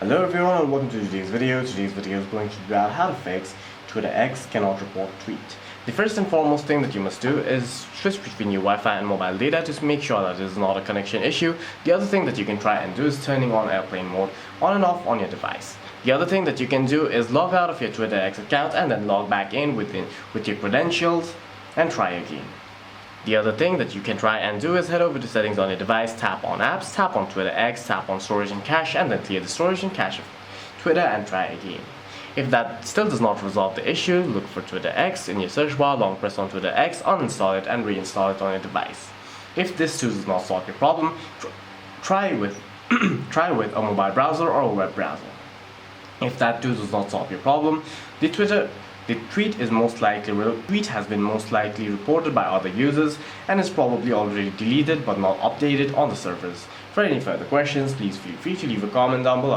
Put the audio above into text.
Hello everyone and welcome to today's video. Today's video is going to be about how to fix Twitter X cannot report tweet. The first and foremost thing that you must do is switch between your Wi-Fi and mobile data to make sure that it is not a connection issue. The other thing that you can try and do is turning on airplane mode on and off on your device. The other thing that you can do is log out of your Twitter X account and then log back in with your credentials and try again. The other thing that you can try and do is head over to settings on your device, tap on apps, tap on Twitter X, tap on storage and cache, and then clear the storage and cache of Twitter and try again. If that still does not resolve the issue, look for Twitter X in your search bar, long press on Twitter X, uninstall it and reinstall it on your device. If this too does not solve your problem, try with a mobile browser or a web browser. If that too does not solve your problem, the tweet has been most likely reported by other users and is probably already deleted but not updated on the servers. For any further questions, please feel free to leave a comment down below.